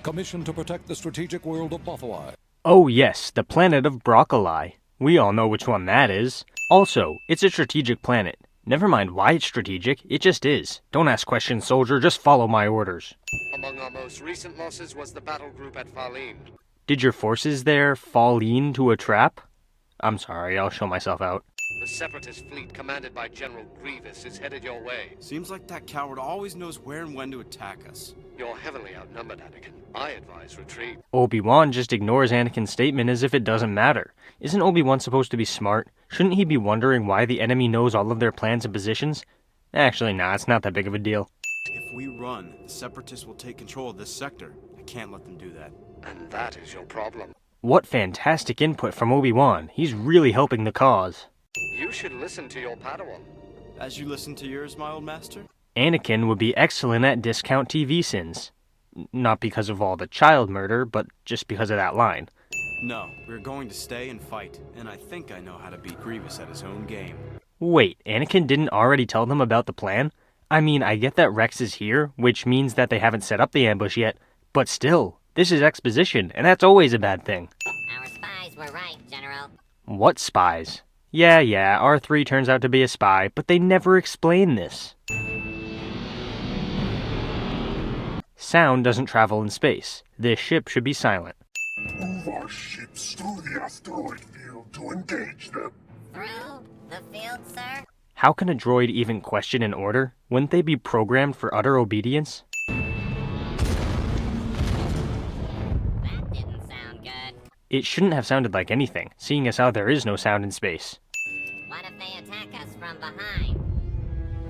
commissioned to protect the strategic world of Bothawai. Oh yes, the planet of Broccoli. We all know which one that is. Also, it's a strategic planet. Never mind why it's strategic, it just is. Don't ask questions, soldier, just follow my orders. Among our most recent losses was the battle group at Farlene. Did your forces there fall into a trap? I'm sorry, I'll show myself out. The Separatist fleet commanded by General Grievous is headed your way. Seems like that coward always knows where and when to attack us. You're heavily outnumbered, Anakin. I advise retreat. Obi-Wan just ignores Anakin's statement as if it doesn't matter. Isn't Obi-Wan supposed to be smart? Shouldn't he be wondering why the enemy knows all of their plans and positions? Actually, nah, it's not that big of a deal. If we run, the Separatists will take control of this sector. I can't let them do that. And that is your problem. What fantastic input from Obi-Wan. He's really helping the cause. You should listen to your Padawan. As you listen to yours, my old master? Anakin would be excellent at discount TVSins. Not because of all the child murder, but just because of that line. No, we're going to stay and fight, and I think I know how to beat Grievous at his own game. Wait, Anakin didn't already tell them about the plan? I mean, I get that Rex is here, which means that they haven't set up the ambush yet, but still, this is exposition, and that's always a bad thing. Our spies were right, General. What spies? Yeah, R3 turns out to be a spy, but they never explain this. Sound doesn't travel in space. This ship should be silent. Move our ships through the asteroid field to engage them. Through the field, sir? How can a droid even question an order? Wouldn't they be programmed for utter obedience? That didn't sound good. It shouldn't have sounded like anything, seeing as how there is no sound in space. What if they attack us from behind?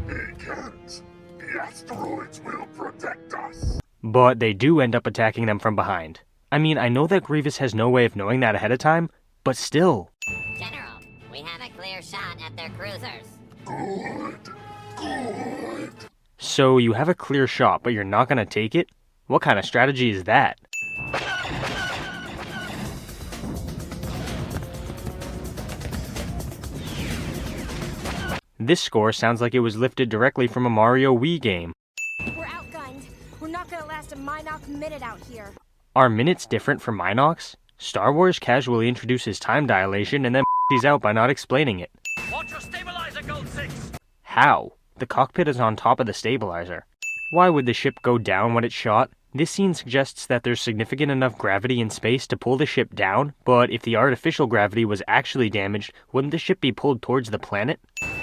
They can't. The asteroids will protect us. But they do end up attacking them from behind. I mean, I know that Grievous has no way of knowing that ahead of time, but still. General, we have a clear shot at their cruisers. Good. So you have a clear shot, but you're not gonna take it? What kind of strategy is that? This score sounds like it was lifted directly from a Mario Wii game. We're outgunned. We're not gonna last a Minoc minute out here. Are minutes different from Minox? Star Wars casually introduces time dilation and then he's out by not explaining it. Watch your stabilizer, Gold 6! How? The cockpit is on top of the stabilizer. Why would the ship go down when it's shot? This scene suggests that there's significant enough gravity in space to pull the ship down, but if the artificial gravity was actually damaged, wouldn't the ship be pulled towards the planet?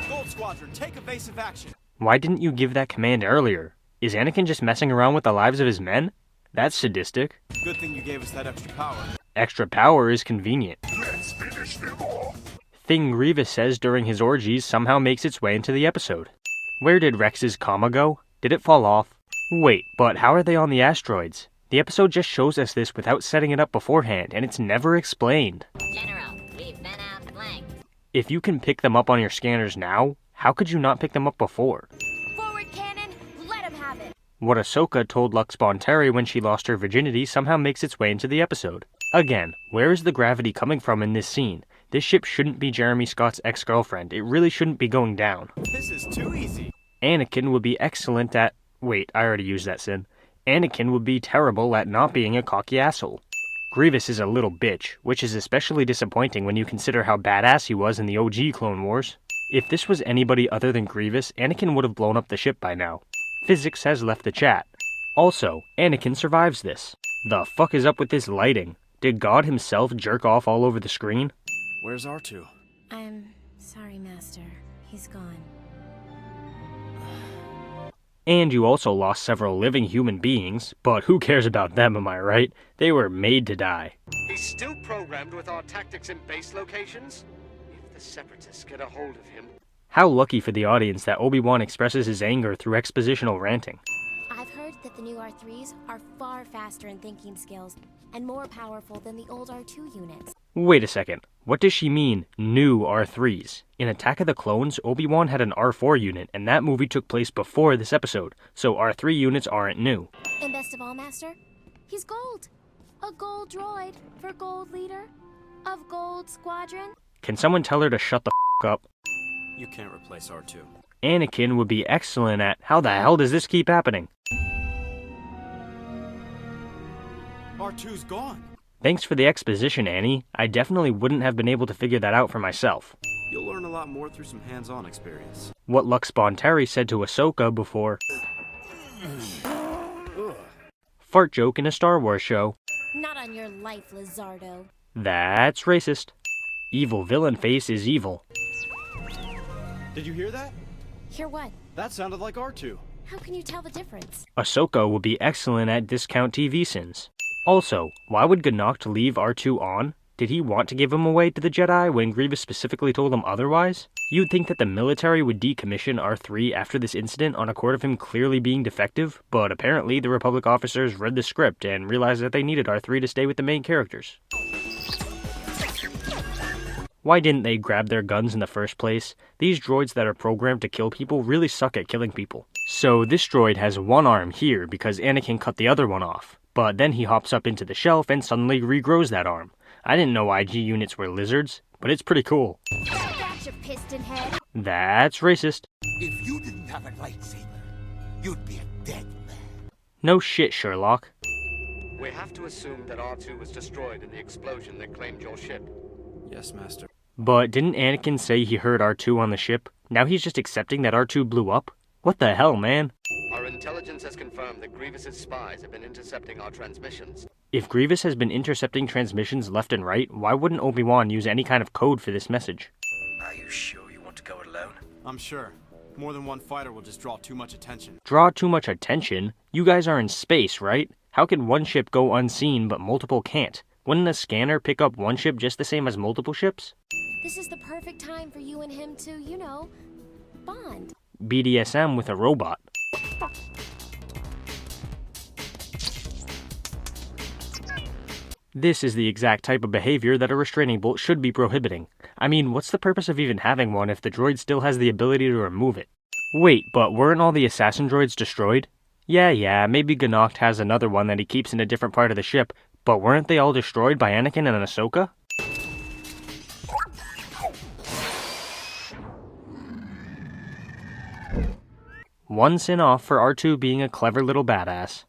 Gold Squadron, take evasive action! Why didn't you give that command earlier? Is Anakin just messing around with the lives of his men? That's sadistic. Good thing you gave us that extra power. Extra power is convenient. Let's finish them off. Thing Grievous says during his orgies somehow makes its way into the episode. Where did Rex's comma go? Did it fall off? Wait, but how are they on the asteroids? The episode just shows us this without setting it up beforehand, and it's never explained. General, we've been outflanked. If you can pick them up on your scanners now, how could you not pick them up before? Forward cannon, let him have it. What Ahsoka told Lux Bonteri when she lost her virginity somehow makes its way into the episode. Again, where is the gravity coming from in this scene? This ship shouldn't be Jeremy Scott's ex-girlfriend. It really shouldn't be going down. This is too easy. Anakin would be excellent at... Wait, I already used that sin. Anakin would be terrible at not being a cocky asshole. Grievous is a little bitch, which is especially disappointing when you consider how badass he was in the OG Clone Wars. If this was anybody other than Grievous, Anakin would have blown up the ship by now. Physics has left the chat. Also, Anakin survives this. The fuck is up with this lighting? Did God himself jerk off all over the screen? Where's R2? I'm sorry, Master. He's gone. And you also lost several living human beings, but who cares about them, am I right? They were made to die. He's still programmed with our tactics in base locations? If the Separatists get a hold of him... How lucky for the audience that Obi-Wan expresses his anger through expositional ranting. I've heard that the new R3s are far faster in thinking skills and more powerful than the old R2 units. Wait a second. What does she mean, new R3s? In Attack of the Clones, Obi-Wan had an R4 unit, and that movie took place before this episode, so R3 units aren't new. And best of all, Master, he's gold. A gold droid for gold leader of Gold Squadron. Can someone tell her to shut the f*** up? You can't replace R2. Anakin would be excellent at, how the hell does this keep happening? R2's gone. Thanks for the exposition, Annie. I definitely wouldn't have been able to figure that out for myself. You'll learn a lot more through some hands-on experience. What Lux Terry said to Ahsoka before. Fart joke in a Star Wars show. Not on your life, Lizardo. That's racist. Evil villain face is evil. Did you hear that? Hear what? That sounded like R2. How can you tell the difference? Ahsoka would be excellent at discount TVSins. Also, why would Gnocht leave R2 on? Did he want to give him away to the Jedi when Grievous specifically told him otherwise? You'd think that the military would decommission R3 after this incident on account of him clearly being defective, but apparently the Republic officers read the script and realized that they needed R3 to stay with the main characters. Why didn't they grab their guns in the first place? These droids that are programmed to kill people really suck at killing people. So this droid has one arm here because Anakin cut the other one off, but then he hops up into the shelf and suddenly regrows that arm. I didn't know IG units were lizards, but it's pretty cool. Gotcha, piston head. That's racist. If you didn't have a lightsaber, you'd be a dead man. No shit, Sherlock. We have to assume that R2 was destroyed in the explosion that claimed your ship. Yes, Master. But didn't Anakin say he heard R2 on the ship? Now he's just accepting that R2 blew up? What the hell, man? Our intelligence has confirmed that Grievous's spies have been intercepting our transmissions. If Grievous has been intercepting transmissions left and right, why wouldn't Obi-Wan use any kind of code for this message? Are you sure you want to go alone? I'm sure. More than one fighter will just draw too much attention. Draw too much attention? You guys are in space, right? How can one ship go unseen but multiple can't? Wouldn't a scanner pick up one ship just the same as multiple ships? This is the perfect time for you and him to, you know, bond. BDSM with a robot. This is the exact type of behavior that a restraining bolt should be prohibiting. I mean, what's the purpose of even having one if the droid still has the ability to remove it? Wait, but weren't all the assassin droids destroyed? Yeah, maybe Gnocht has another one that he keeps in a different part of the ship, but weren't they all destroyed by Anakin and Ahsoka? One sin off for R2 being a clever little badass.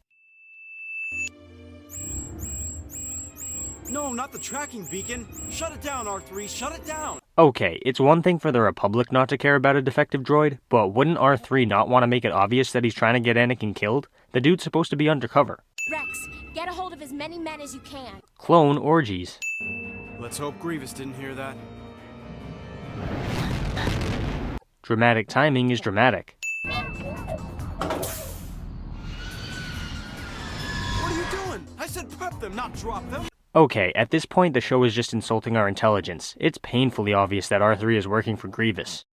No, not the tracking beacon! Shut it down, R3, shut it down! Okay, it's one thing for the Republic not to care about a defective droid, but wouldn't R3 not want to make it obvious that he's trying to get Anakin killed? The dude's supposed to be undercover. Rex, get a hold of as many men as you can. Clone orgies. Let's hope Grievous didn't hear that. Dramatic timing is dramatic. What are you doing? I said prep them, not drop them! Okay, at this point the show is just insulting our intelligence. It's painfully obvious that R3 is working for Grievous.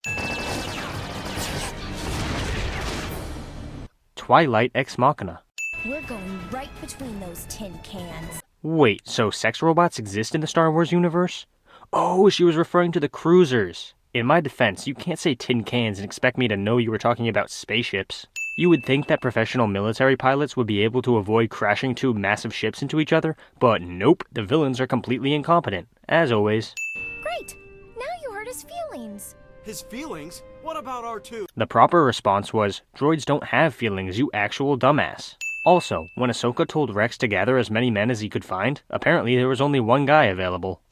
Twilight Ex Machina. We're going right between those tin cans. Wait, so sex robots exist in the Star Wars universe? Oh, she was referring to the cruisers. In my defense, you can't say tin cans and expect me to know you were talking about spaceships. You would think that professional military pilots would be able to avoid crashing two massive ships into each other, but nope, the villains are completely incompetent, as always. Great! Now you hurt his feelings. His feelings? What about R2? The proper response was, droids don't have feelings, you actual dumbass. Also, when Ahsoka told Rex to gather as many men as he could find, apparently there was only one guy available.